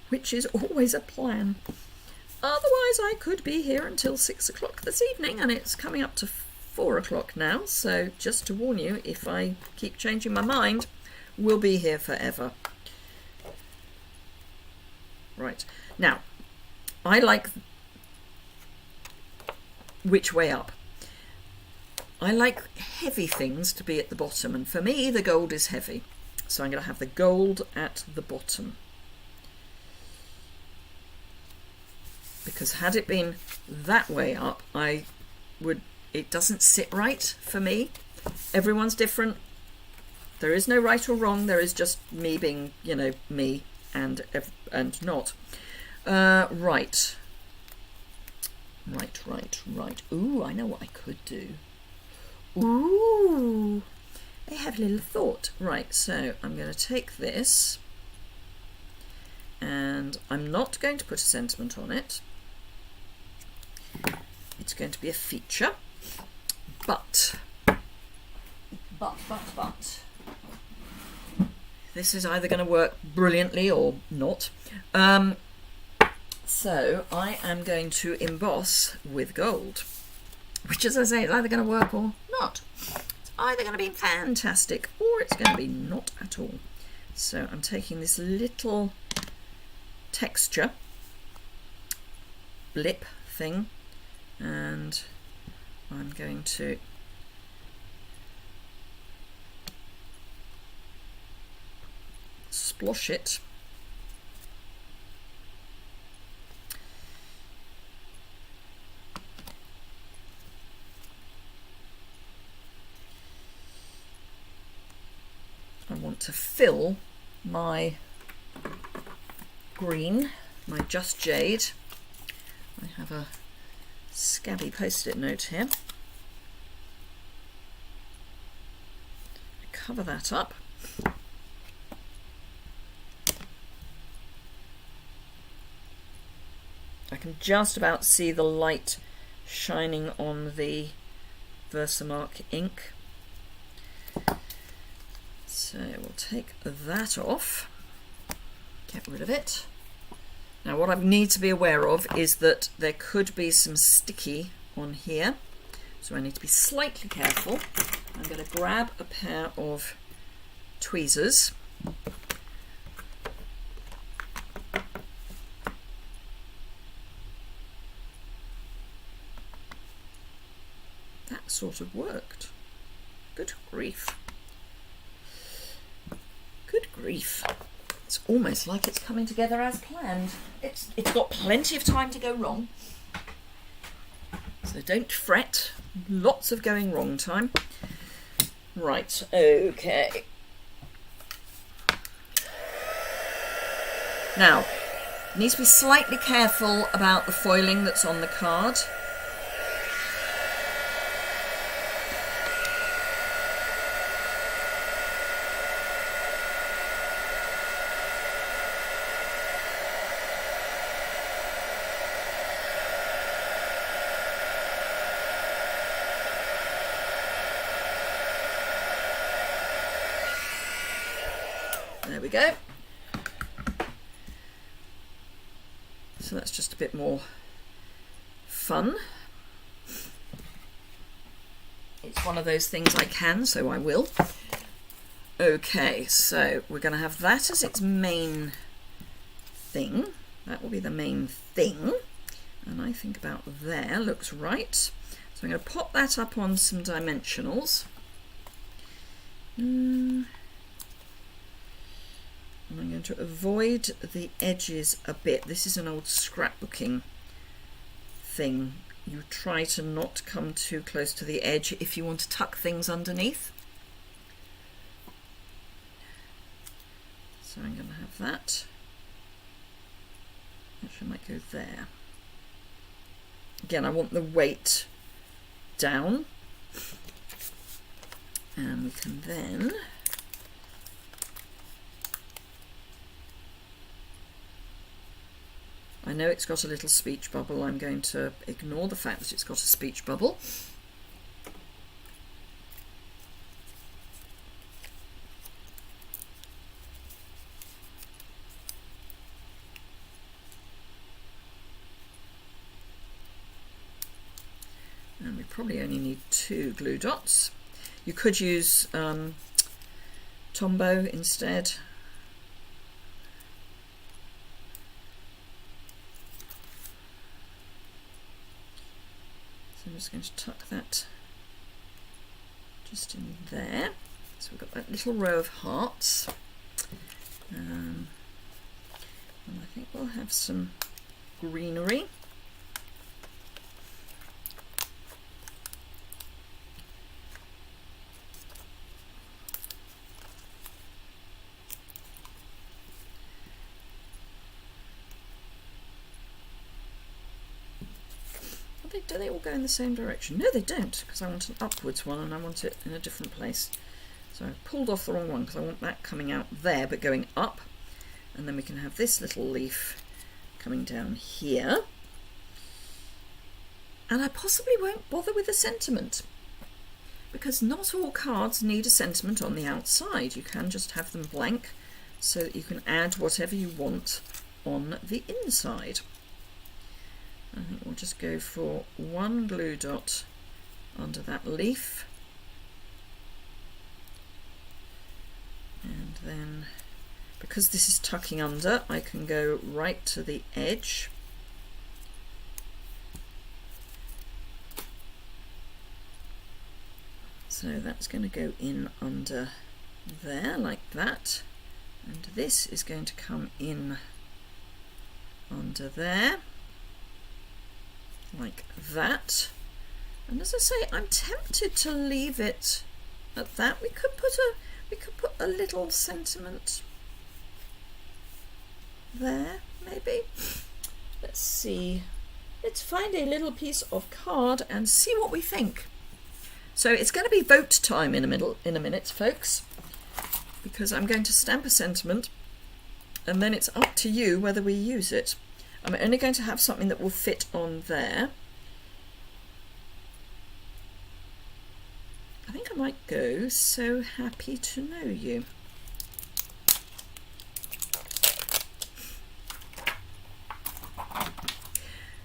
which is always a plan. Otherwise I could be here until 6 o'clock this evening, and it's coming up to 4 o'clock now, so just to warn you, if I keep changing my mind, we'll be here forever. Right, now I like which way up. I like heavy things to be at the bottom, and for me the gold is heavy, so I'm going to have the gold at the bottom, because had it been that way up, it doesn't sit right for me. Everyone's different. There is no right or wrong. There is just me being, me and not. Right. Ooh, I know what I could do. Ooh, I have a little thought. Right, so I'm going to take this, and I'm not going to put a sentiment on it. It's going to be a feature, but this is either going to work brilliantly or not. So I am going to emboss with gold, which, as I say, is either going to work or not. It's either going to be fantastic or it's going to be not at all. So I'm taking this little texture blip thing, and I'm going to splosh it . I want to fill my green, my Just Jade. I have a scabby post-it note here. I cover that up. I can just about see the light shining on the Versamark ink. So we'll take that off, get rid of it. Now what I need to be aware of is that there could be some sticky on here, so I need to be slightly careful. I'm going to grab a pair of tweezers . that sort of worked. Good grief. Good grief. It's almost like it's coming together as planned. It's got plenty of time to go wrong. So don't fret. Lots of going wrong time. Right, okay. Now, you need to be slightly careful about the foiling that's on the card. There we go. So that's just a bit more fun. It's one of those things I can, so I will. Okay, so we're going to have that as its main thing. That will be the main thing. And I think about there looks right. So I'm going to pop that up on some dimensionals. And I'm going to avoid the edges a bit. This is an old scrapbooking thing. You try to not come too close to the edge if you want to tuck things underneath. So I'm going to have that. Actually, I might go there. Again, I want the weight down. And we can then I know it's got a little speech bubble. I'm going to ignore the fact that it's got a speech bubble. And we probably only need 2 glue dots. You could use Tombow instead. I'm just going to tuck that just in there. So we've got that little row of hearts. And I think we'll have some greenery. Do they all go in the same direction? No, they don't, because I want an upwards one and I want it in a different place. So I've pulled off the wrong one because I want that coming out there but going up. And then we can have this little leaf coming down here. And I possibly won't bother with a sentiment, because not all cards need a sentiment on the outside. You can just have them blank so that you can add whatever you want on the inside. I think we'll just go for 1 glue dot under that leaf, and then because this is tucking under, I can go right to the edge. So that's going to go in under there like that, and this is going to come in under there like that. And as I say, I'm tempted to leave it at that. We could put a little sentiment there, maybe. Let's see. Let's find a little piece of card and see what we think. So it's going to be vote time in a minute, folks, because I'm going to stamp a sentiment, and then it's up to you whether we use it. I'm only going to have something that will fit on there. I think I might go "So happy to know you."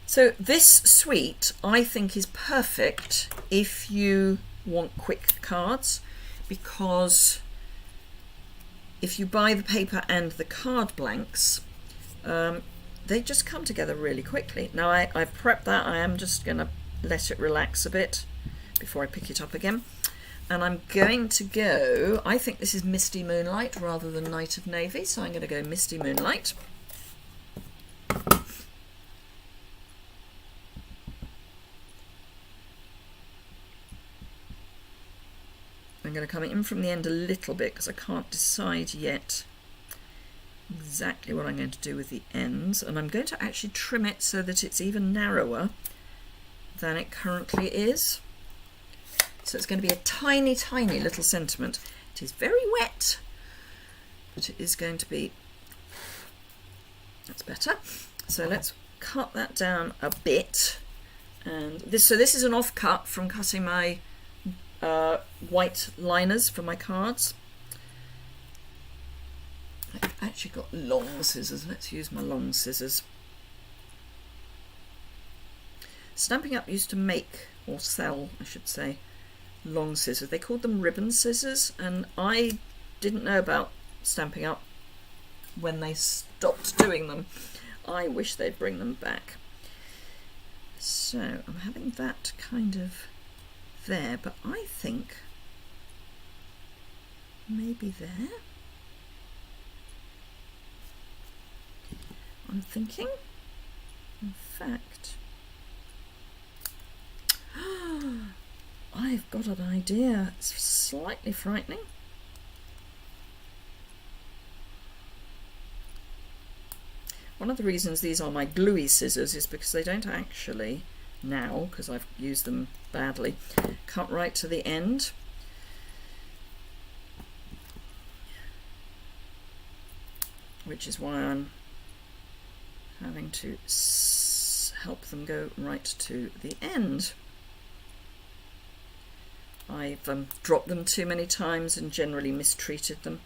So this suite I think is perfect if you want quick cards, because if you buy the paper and the card blanks, they just come together really quickly. Now I've prepped that. I am just going to let it relax a bit before I pick it up again. And I'm going to go, I think this is Misty Moonlight rather than Night of Navy, so I'm going to go Misty Moonlight. I'm going to come in from the end a little bit because I can't decide yet exactly what I'm going to do with the ends, and I'm going to actually trim it so that it's even narrower than it currently is. So it's going to be a tiny, tiny little sentiment. It is very wet, but it is going to be, that's better. So let's cut that down a bit. And this is an offcut from cutting my white liners for my cards. I've actually got long scissors. Let's use my long scissors. Stampin' Up used to make, or sell, I should say, long scissors. They called them ribbon scissors, and I didn't know about Stampin' Up when they stopped doing them. I wish they'd bring them back. So I'm having that kind of there, but I think maybe there. I'm thinking, in fact, I've got an idea. It's slightly frightening. One of the reasons these are my gluey scissors is because they don't actually, now, because I've used them badly, cut right to the end. Which is why I'm having to help them go right to the end. I've dropped them too many times and generally mistreated them,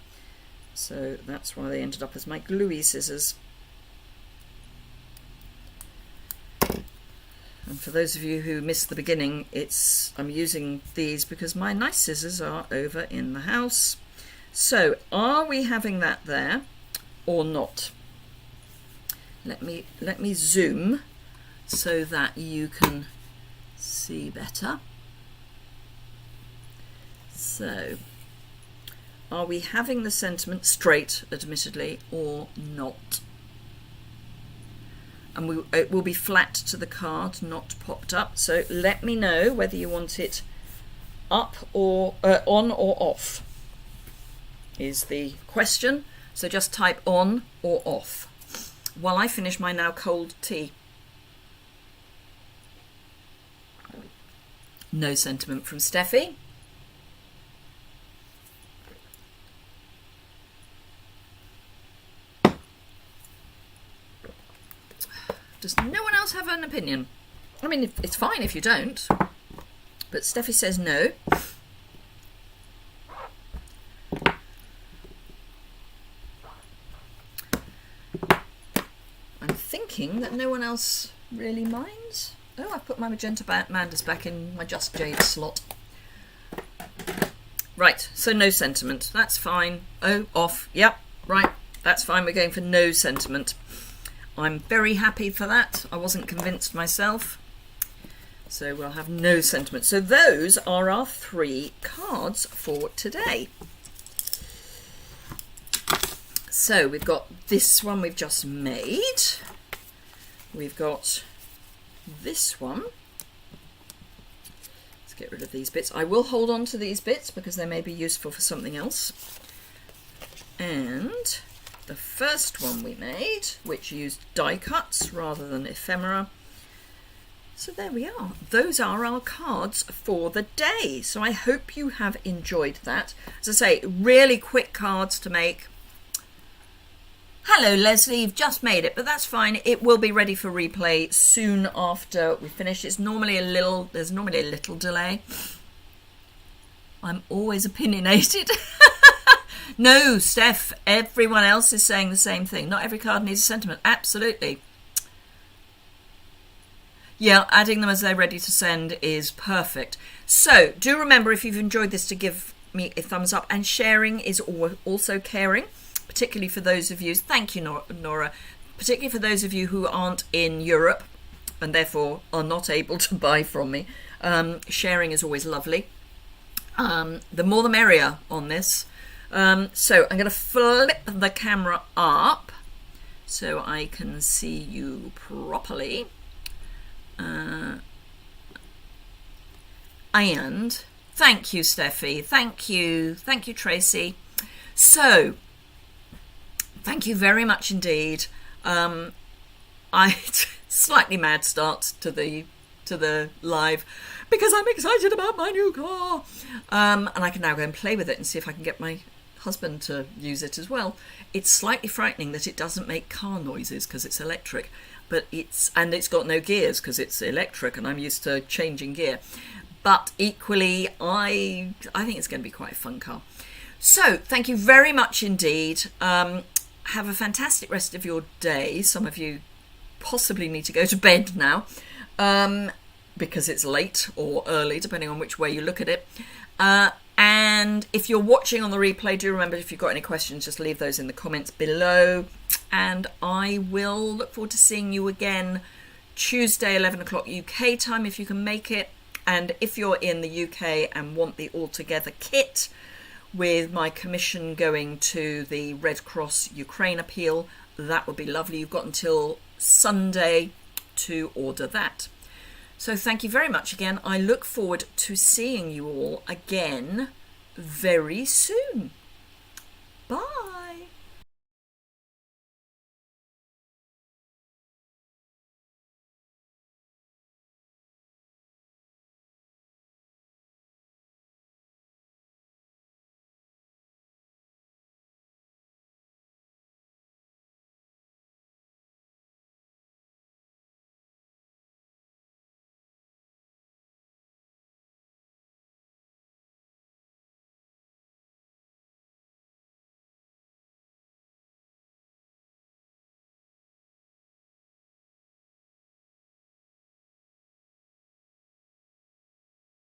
so that's why they ended up as my gluey scissors. And for those of you who missed the beginning, I'm using these because my nice scissors are over in the house. So are we having that there or not? Let me zoom so that you can see better. So, are we having the sentiment straight, admittedly, or not? And it will be flat to the card, not popped up. So let me know whether you want it up or on or off is the question. So just type on or off while I finish my now cold tea. No sentiment from Steffi. Does no one else have an opinion? I mean, it's fine if you don't, but Steffi says no. I'm thinking that no one else really minds. Oh, I've put my magenta manders back in my Just Jade slot. Right, so no sentiment. That's fine. Oh, off. Yep, right. That's fine. We're going for no sentiment. I'm very happy for that. I wasn't convinced myself. So we'll have no sentiment. So those are our 3 cards for today. So we've got this one we've just made. We've got this one. Let's get rid of these bits. I will hold on to these bits because they may be useful for something else. And the first one we made, which used die cuts rather than ephemera. So there we are. Those are our cards for the day. So I hope you have enjoyed that. As I say, really quick cards to make. Hello Leslie, you've just made it, but that's fine. It will be ready for replay soon after we finish. There's normally a little delay. I'm always opinionated. No, Steph, everyone else is saying the same thing. Not every card needs a sentiment. Absolutely. Yeah, adding them as they're ready to send is perfect. So do remember, if you've enjoyed this, to give me a thumbs up, and sharing is also caring, particularly for those of you, thank you Nora, particularly for those of you who aren't in Europe. and therefore are not able to buy from me. Sharing is always lovely. The more the merrier on this. So I'm going to flip the camera up so I can see you properly. And thank you, Steffi. Thank you, Tracy. So thank you very much indeed. I slightly mad start to the live because I'm excited about my new car, and I can now go and play with it and see if I can get my husband to use it as well. It's slightly frightening that it doesn't make car noises because it's electric, but it's got no gears because it's electric, and I'm used to changing gear. But equally, I think it's going to be quite a fun car. So thank you very much indeed. Have a fantastic rest of your day. Some of you possibly need to go to bed now because it's late or early, depending on which way you look at it. And if you're watching on the replay, do remember, if you've got any questions, just leave those in the comments below. And I will look forward to seeing you again Tuesday, 11 o'clock UK time, if you can make it. And if you're in the UK and want the Altogether kit with my commission going to the Red Cross Ukraine appeal, that would be lovely. You've got until Sunday to order that. So thank you very much again. I look forward to seeing you all again very soon. Bye.